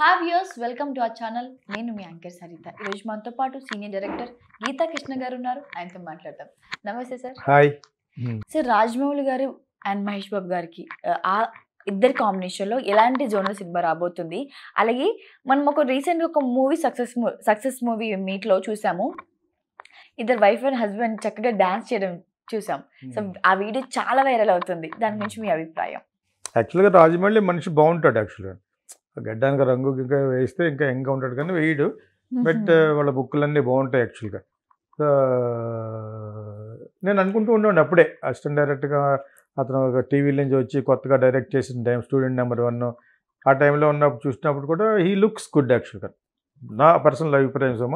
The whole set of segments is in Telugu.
Hi viewers, welcome to our channel. నేను మీ యాంకర్ సరిత. ఈరోజు మనతో పాటు సీనియర్ డైరెక్టర్ గీతా కృష్ణ గారు ఉన్నారు. ఆయనతో మాట్లాడతాం. నమస్తే సార్. హాయ్ సార్, రాజమౌళి గారు అండ్ మహేష్ బాబు గారికి ఆ ఇద్దరి కాంబినేషన్లో ఎలాంటి జోనర్ సినిమా రాబోతుంది? అలాగే మనం రీసెంట్గా ఒక మూవీ సక్సెస్ మూవీ మీట్లో చూసాము. ఇద్దరు వైఫ్ అండ్ హస్బెండ్ చక్కగా డాన్స్ చేయడం చూసాం. సో ఆ వీడియో చాలా వైరల్ అవుతుంది. దాని గురించి మీ అభిప్రాయం? యాక్చువల్గా రాజమౌళి మనిషి బాగుంటాడు. యాక్చువల్గా గడ్డానికి రంగు ఇంకా వేస్తే ఇంకా ఉంటాడు కానీ వేయడు. బట్ వాళ్ళ బుక్కులన్నీ బాగుంటాయి యాక్చువల్గా. సో నేను అనుకుంటూ ఉండండి అప్పుడే అసిస్టెంట్ డైరెక్ట్గా అతను ఒక టీవీ నుంచి వచ్చి కొత్తగా డైరెక్ట్ చేసిన టైం స్టూడెంట్ నెంబర్ 1 ఆ టైంలో ఉన్నప్పుడు చూసినప్పుడు కూడా హీ లుక్స్ గుడ్ యాక్చువల్గా. నా పర్సనల్ అభిప్రాయం సోమ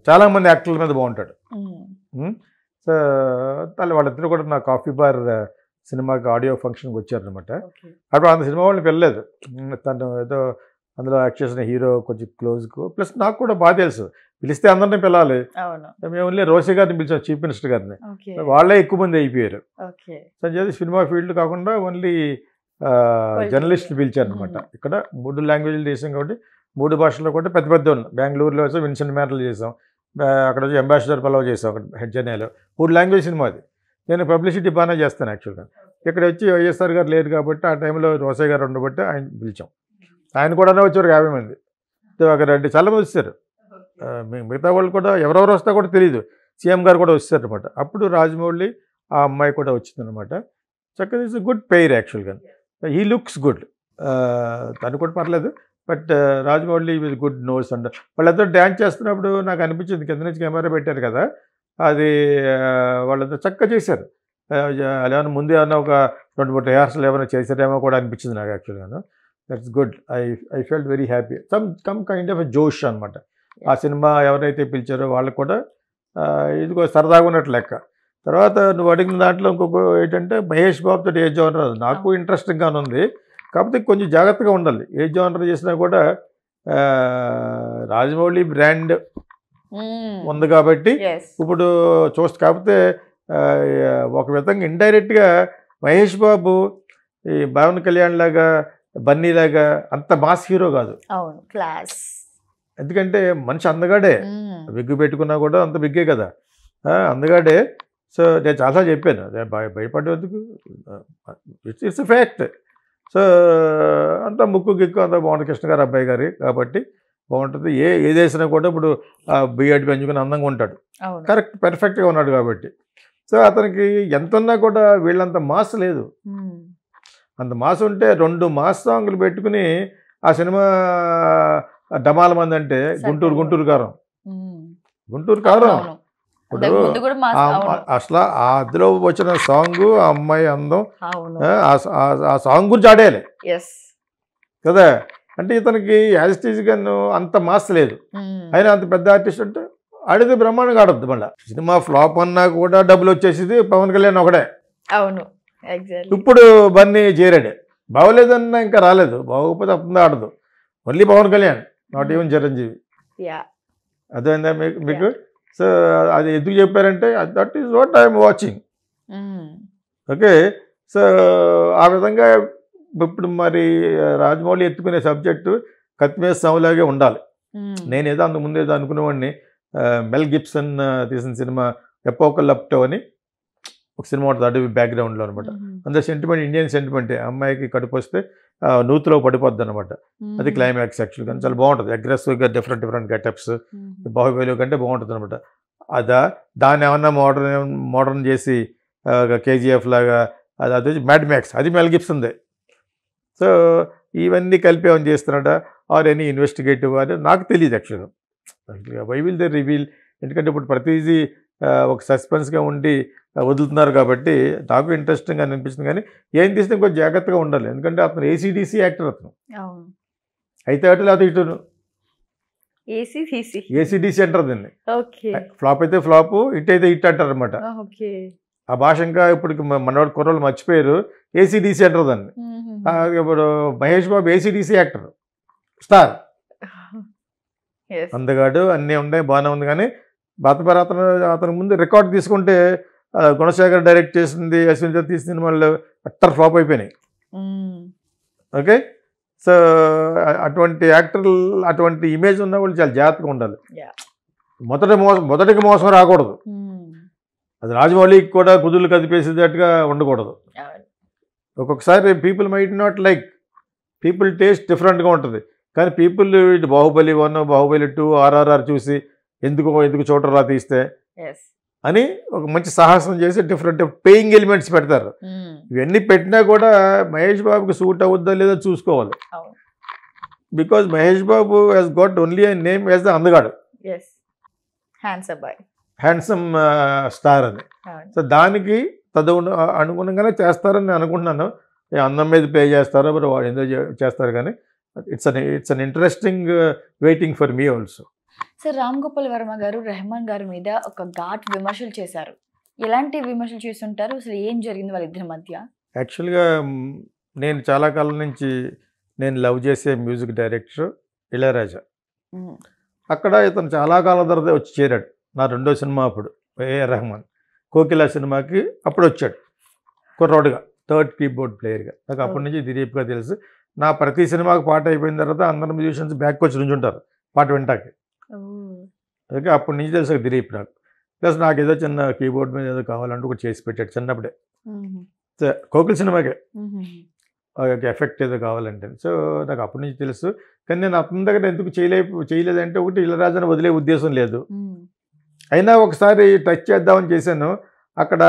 చాలామంది యాక్టర్ల మీద బాగుంటాడు. సో వాళ్ళిద్దరు కూడా నా కాఫీ బార్ సినిమాకి ఆడియో ఫంక్షన్కి వచ్చారనమాట. అప్పుడు అంత సినిమా వాళ్ళని వెళ్ళలేదు. తను ఏదో అందులో యాక్ట్ చేసిన హీరో కొంచెం క్లోజ్కు ప్లస్ నాకు కూడా బాగా తెలుసు. పిలిస్తే అందరినీ పిలాలి. మేము ఓన్లీ రోషి గారిని పిలిచాం, చీఫ్ మినిస్టర్ గారిని. వాళ్ళే ఎక్కువ మంది అయిపోయారు. సో చేసి సినిమా ఫీల్డ్ కాకుండా ఓన్లీ జర్నలిస్టులు పిలిచారనమాట. ఇక్కడ 3 లాంగ్వేజ్లు చేసాం కాబట్టి 3 భాషల్లో కూడా పెద్ద పెద్ద ఉన్నాయి. బెంగళూరులో వచ్చి విన్సెంట్ మ్యాటర్లు చేసాం, అక్కడ వచ్చి అంబాసిడర్ పలవ్ చేసాం, అక్కడ హెడ్ చెన్నైలో 3 లాంగ్వేజ్ సినిమా అది. నేను పబ్లిసిటీ బాగానే చేస్తాను యాక్చువల్గా. ఇక్కడ వచ్చి వైఎస్ఆర్ గారు లేరు కాబట్టి ఆ టైంలో రోసయ్య గారు ఉండబట్టి ఆయన పిలిచాం. ఆయన కూడా వచ్చారు 50 మంది. అక్కడ చాలా మంది వచ్చారు. మిగతా వాళ్ళు కూడా ఎవరెవరు వస్తా కూడా తెలియదు. సీఎం గారు కూడా వచ్చారనమాట. అప్పుడు రాజమౌళి ఆ అమ్మాయి కూడా వచ్చిందనమాట. చక్కగా it's good pair actually. He looks good. తను కూడా పర్లేదు. But Rajamouli with good nose and వాళ్ళందరూ డ్యాన్స్ చేస్తున్నప్పుడు నాకు అనిపించింది, కింద నుంచి కెమెరా పెట్టారు కదా, అది వాళ్ళంతా చక్కగా చేశారు. ఏమైనా ముందు ఏమైనా ఒక 2-3 రిహార్సల్ ఏమైనా చేశారేమో కూడా అనిపించింది నాకు యాక్చువల్గాను. That's good. I felt very happy. Come kind of a జోష్ అనమాట. ఆ సినిమా ఎవరైతే పిలిచారో వాళ్ళకు కూడా ఇది సరదాగా ఉన్నట్టు లెక్క. తర్వాత నువ్వు అడిగిన దాంట్లో ఇంకొక ఏంటంటే మహేష్ బాబుతో ఏ జోనర్ నాకు ఇంట్రెస్టింగ్గానే ఉంది. కాకపోతే కొంచెం జాగ్రత్తగా ఉండాలి. ఏ జోనర్ చేసినా కూడా రాజమౌళి బ్రాండ్ ఉంది కాబట్టి ఇప్పుడు చూస్తే. కాకపోతే ఒక విధంగా ఇండైరెక్ట్గా మహేష్ బాబు ఈ పవన్ కళ్యాణ్ లాగా బన్నీ లాగా అంత మాస్ హీరో కాదు. ఎందుకంటే మనిషి అందగాడే. బిగ్గు పెట్టుకున్నా కూడా అంత బిగ్గే కదా, అందగాడే. సో నేను చాలా చెప్పాను, భయపడేందుకు, ఇట్స్ ఫ్యాక్ట్. సో అంత ముక్కు గిక్కు అంత బాగుంటుంది కృష్ణ గారు అబ్బాయి గారి కాబట్టి బాగుంటుంది. ఏది వేసినా కూడా ఇప్పుడు బియ్యాడి పెంచుకుని అందంగా ఉంటాడు. కరెక్ట్, పర్ఫెక్ట్గా ఉన్నాడు కాబట్టి. సో అతనికి ఎంత ఉన్నా కూడా వీళ్ళంత మాస్ లేదు. అంత మాస్ ఉంటే 2 మాస్ సాంగ్లు పెట్టుకుని ఆ సినిమా డమాల మంది అంటే గుంటూరు కారం. ఇప్పుడు అసలు అందులో వచ్చిన సాంగ్ ఆ అమ్మాయి అందం, ఆ సాంగ్ గురించి ఆడేయాలి కదా. అంటే ఇతనికి యాజిటీజ్గాను అంత మాస్ లేదు. అయినా అంత పెద్ద ఆర్టిస్ట్ అంటే ఆడితే బ్రహ్మాండంగా ఆడద్దు. మళ్ళీ సినిమా ఫ్లాప్ అన్నా కూడా డబ్బులు వచ్చేసింది పవన్ కళ్యాణ్ ఒకడే. ఇప్పుడు బన్నీ చేరాడు. బాగోలేదన్నా ఇంకా రాలేదు, బాగోకపోతే అప్పుడు ఆడదు. Only Pawan Kalyan, not even Chiranjeevi. అర్థమైందా మీకు? సో అది ఎందుకు చెప్పారంటే that is what I'm watching. Okay. So ఆ విధంగా ఇప్పుడు మరి రాజమౌళి ఎత్తుకునే సబ్జెక్టు కత్తిమీద సాములాగే ఉండాలి. నేనేదో అంతకుముందు ఏదో అనుకునేవాడిని. మెల్ గిబ్సన్ తీసిన సినిమా ఎపోకలిప్టో అని ఒక సినిమా ఉంటుంది అడవి బ్యాక్గ్రౌండ్లో అనమాట. అందులో సెంటిమెంట్ ఇండియన్ సెంటిమెంటే. అమ్మాయికి కడుపు వస్తే నూతిలో పడిపోద్ది అనమాట. అది క్లైమాక్స్ యాక్చువల్గా. చాలా బాగుంటుంది. అగ్రెసివ్గా డిఫరెంట్ గెటప్స్ బాహుబలి కంటే బాగుంటుంది అనమాట. దాన్ని ఏమన్నా మోడర్న్ చేసి కేజీఎఫ్ లాగా అది మ్యాడ్ మ్యాక్స్, అది మెల్ గిబ్సన్దే. సో ఇవన్నీ కలిపి ఏమైనా చేస్తున్నాడా ఆర్ ఎనీ ఇన్వెస్టిగేటివ్ అని నాకు తెలియదు actually. Why will they reveal? ఎందుకంటే ఇప్పుడు ప్రతిదీ ఒక సస్పెన్స్గా ఉండి వదులుతున్నారు కాబట్టి నాకు ఇంట్రెస్టింగ్గా అనిపించింది. కానీ ఏం తీస్తే కొంచెం జాగ్రత్తగా ఉండాలి. ఎందుకంటే అతను ఏసీడీసీ యాక్టర్. అతను అయితే అటు లేకపోతే ఇటు ఏసీడీసీ అంటారు దీన్ని. ఫ్లాప్ అయితే ఫ్లాప్, హిట్ అయితే హిట్ అంటారు అనమాట. ఆ భాష ఇంకా ఇప్పుడు మనవాడు కుర్రోళ్ళు మర్చిపోయారు. ఏసీడీసీ అంటారు దాన్ని. ఇప్పుడు Mahesh Babu AC DC actor, star, అందగాడు, అన్నీ ఉన్నాయి, బాగానే ఉంది. కానీ అతని ముందు రికార్డ్ తీసుకుంటే గుణశేఖర్ డైరెక్ట్ చేసింది, అశ్విన్ తీసిన సినిమాలు అట్టర్ ఫ్లాప్ అయిపోయినాయి. ఓకే. సో అటువంటి యాక్టర్లు అటువంటి ఇమేజ్ ఉన్న వాళ్ళు చాలా జాగ్రత్తగా ఉండాలి. Yeah. మొదటికి మోసం రాకూడదు. అది రాజమౌళికి కూడా కుదులు కదిపేసేటట్టుగా ఉండకూడదు. ఒక్కొక్కసారి people might not like, people taste డిఫరెంట్గా ఉంటుంది. కానీ పీపుల్ ఇటు బాహుబలి 1, బాహుబలి 2, RRR చూసి ఎందుకు చూడరా తీస్తే అని ఒక మంచి సాహసం చేసి డిఫరెంట్ పేయింగ్ ఎలిమెంట్స్ పెడతారు. ఇవన్నీ పెట్టినా కూడా మహేష్ బాబుకి సూట్ అవుద్దా లేదా చూసుకోవాలి. Because Mahesh Babu he's got only a name as the అందగాడు, హ్యాండ్సమ్ స్టార్ అని. సో దానికి అనుగుణంగానే చేస్తారని నేను అనుకుంటున్నాను. అందం మీద పే చేస్తారో మరి వాడు ఎంజాయ్ చేస్తారు. కానీ it's an interesting waiting for me also. Sir, Ram Gopal Varma గారు రెహమాన్ గారి మీద ఒక ఘాట్ విమర్శలు చేశారు. ఎలాంటి విమర్శలు చేస్తుంటారు? అసలు ఏం జరిగింది వాళ్ళిద్దరి మధ్య? యాక్చువల్గా నేను చాలా కాలం నుంచి నేను లవ్ చేసే మ్యూజిక్ డైరెక్టర్ ఇళయరాజా. అక్కడ ఇతను చాలా కాలం తర్వాత వచ్చి చేరాడు. నా 2వ సినిమా అప్పుడు ఏఆర్ రెహమాన్ కోకిల సినిమాకి అప్పుడు వచ్చాడు కుర్రోడుగా, 3rd కీబోర్డ్ ప్లేయర్గా. నాకు అప్పటి నుంచి దిలీప్గా తెలుసు. నా ప్రతి సినిమాకి పాట అయిపోయిన తర్వాత అందరు మ్యూజిషియన్స్ బ్యాక్ వచ్చి నుంచుంటారు పాట వింటాకి. అందుకే అప్పటి నుంచి తెలుసు దిలీప్ నాకు. ప్లస్ నాకు ఏదో చిన్న కీబోర్డ్ మీద ఏదో కావాలంటూ ఒకటి చేసి పెట్టాడు చిన్నప్పుడే, కోకిల సినిమాకే ఎఫెక్ట్ ఏదో కావాలంటే. సో నాకు అప్పటి నుంచి తెలుసు. కానీ నేను అతని దగ్గర ఎందుకు చేయలేదంటే, ఒకటి ఇళయరాజాని వదిలే ఉద్దేశం లేదు. అయినా ఒకసారి టచ్ చేద్దామని చేశాను. అక్కడ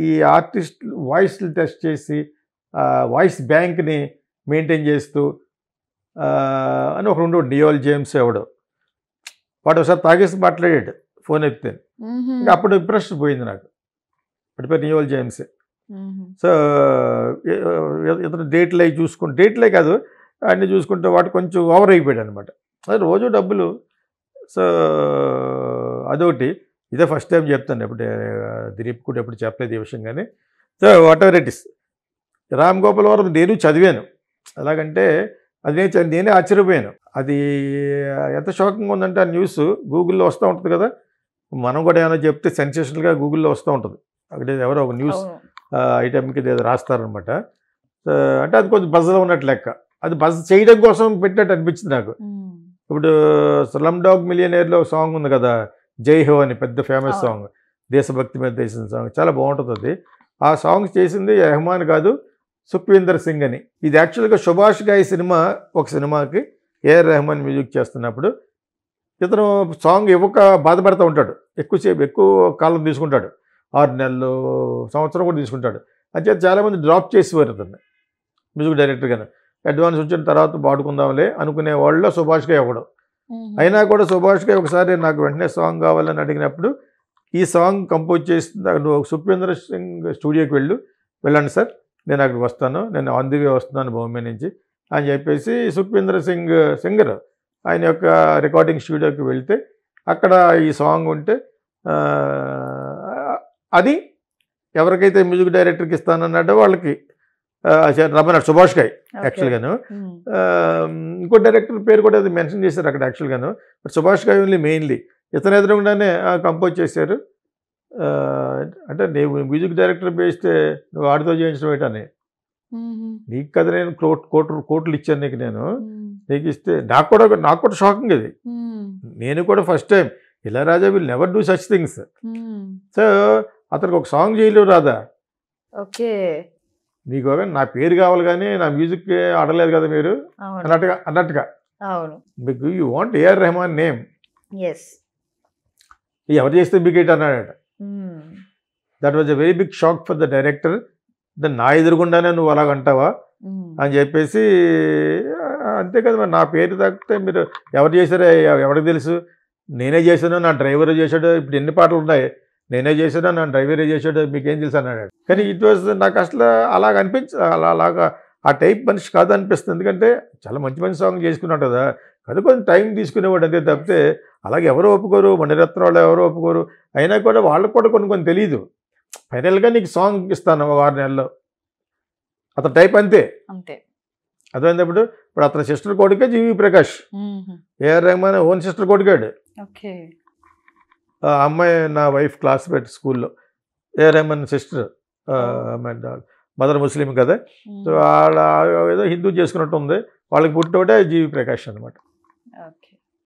ఈ ఆర్టిస్ట్ వాయిస్లు టెస్ట్ చేసి వాయిస్ బ్యాంక్ని మెయింటైన్ చేస్తూ అని ఒకడు ఉండే డియోల్ జేమ్స్ ఎవడు, వాడు ఒకసారి తాగేసి మాట్లాడాడు ఫోన్ ఎత్తితే. ఇంకా అప్పుడు ఇంప్రెషన్ పోయింది నాకు. వాడి పేరు డియోల్ జేమ్సే. సో ఇతను డేట్లై కాదు అన్నీ చూసుకుంటే వాడు కొంచెం ఓవర్ అయిపోయాడు అనమాట. అది రోజు డబ్బులు. సో అదొకటి. ఇదే ఫస్ట్ టైం చెప్తాను. ఎప్పుడు దిలీప్ కూడా ఎప్పుడు చెప్పలేదు ఈ విషయం. కానీ so what ever it is, Ram Gopal Varma నేను చదివాను. ఎలాగంటే అది నేనే ఆశ్చర్యపోయాను. అది ఎంత షాకింగ్ ఉందంటే ఆ న్యూస్ గూగుల్లో వస్తూ ఉంటుంది కదా, మనం కూడా ఏమైనా చెప్తే సెన్సేషనల్గా గూగుల్లో వస్తూ ఉంటుంది. అక్కడ ఎవరో ఒక న్యూస్ ఐటమ్కి ఏదో రాస్తారనమాట. అంటే అది కొంచెం బజ్లో ఉన్నట్టు లెక్క. అది బజ్ చేయడం కోసం పెట్టినట్టు అనిపించింది నాకు. ఇప్పుడు స్లమ్ డాగ్ మిలియనేర్లో సాంగ్ ఉంది కదా, జై హో అని, పెద్ద ఫేమస్ సాంగ్, దేశభక్తి మీద చేసిన సాంగ్, చాలా బాగుంటుంది అది. ఆ సాంగ్ చేసింది రెహమాన్ కాదు, సుఖ్వీందర్ సింగ్ అని. ఇది యాక్చువల్గా సుభాష్ గాయ్ సినిమా, ఒక సినిమాకి ఏఆర్ రెహమాన్ మ్యూజిక్ చేస్తున్నప్పుడు ఇతను సాంగ్ ఇవ్వక బాధపడుతూ ఉంటాడు. ఎక్కువ కాలం తీసుకుంటాడు, 6 నెలలు, సంవత్సరం కూడా తీసుకుంటాడు. అంటే చాలామంది డ్రాప్ చేసేవారు అతన్ని మ్యూజిక్ డైరెక్టర్గానే. అడ్వాన్స్ వచ్చిన తర్వాత పాడుకుందాంలే అనుకునే వాళ్ళలో సుభాష్ గాయ్ ఒకడు. అయినా కూడా సుభాష్ గాయ్ ఒకసారి నాకు వెంటనే సాంగ్ కావాలని అడిగినప్పుడు, ఈ సాంగ్ కంపోజ్ చేసి నువ్వు సుఖ్వీందర్ సింగ్ స్టూడియోకి వెళ్ళండి సార్, నేను అక్కడికి వస్తాను, నేను ఆన్ ది వే వస్తున్నాను బాంబే నుంచి అని చెప్పేసి సుఖ్వీందర్ సింగ్ సింగర్ ఆయన యొక్క రికార్డింగ్ స్టూడియోకి వెళ్తే అక్కడ ఈ సాంగ్ ఉంటే అది ఎవరికైతే మ్యూజిక్ డైరెక్టర్కి ఇస్తానన్నాడో వాళ్ళకి రమ్మన్నాడు సుభాష్ గాయ్ యాక్చువల్గాను. ఇంకో డైరెక్టర్ పేరు కూడా అది మెన్షన్ చేశారు అక్కడ యాక్చువల్గాను. But Subhash guy only mainly ఇతను ఎదురుగుండానే కంపోజ్ చేశారు. అంటే నీవు మ్యూజిక్ డైరెక్టర్ పేస్తే నువ్వు ఆడితో చేయించడం ఏంటని, నీకు కదా నేను కోట్లు ఇచ్చాను నీకు, నేను నీకు ఇస్తే నాకు కూడా షాకింగ్ అది. నేను కూడా first time Ilaiyaraaja will never do such things. So అతనికి ఒక సాంగ్ చేయలేవు రాదా, ఓకే నీకు నా పేరు కావాలి కానీ నా మ్యూజిక్ ఆడలేదు కదా మీరు అన్నట్టుగా. మీకు you want AR Rahman name, ఎవరు చేస్తే బిగేట్ అన్నాడట. That was a very big shock for the director. నా ఎదురుగుండానే నువ్వు అలాగంటావా అని చెప్పేసి, అంతే కదా మరి, నా పేరు తాకితే మీరు ఎవరు చేశారో ఎవరికి తెలుసు, నేనే చేశాను, నా డ్రైవర్ చేశాడు, ఇప్పుడు ఎన్ని పాటలు ఉన్నాయి, నేనే చేశాను, నా డ్రైవరే చేశాడు, మీకేం తెలుసు అన్నాడు. కానీ ఇట్ వాజ్ నాకు అసలు అలాగ అలాగా ఆ టైప్ మనిషి కాదు అనిపిస్తుంది. ఎందుకంటే చాలా మంచి సాంగ్ చేసుకున్నాడు కదా, అది కొంచెం టైం తీసుకునేవాడు అంతే తప్పితే అలాగే ఎవరు ఒప్పుకోరు, మణిరత్నం వాళ్ళు ఎవరు ఒప్పుకోరు. అయినా కూడా వాళ్ళకు కూడా కొన్ని తెలియదు. ఫైనల్గా నీకు సాంగ్ ఇస్తాను 6 నెలల్లో, అతని టైప్ అంతే. అదైనప్పుడు ఇప్పుడు అతని సిస్టర్ కొడుకే GV Prakash, AR Rahman own sister కొడుకాడు. అమ్మాయి నా వైఫ్ క్లాస్మేట్ స్కూల్లో, AR Rahman sister. Mother Muslim కదా. సో వాళ్ళ ఏదో హిందూ చేసుకున్నట్టు ఉంది. వాళ్ళకి పుట్టినోటే జీవి ప్రకాష్ అనమాట. ఓకే.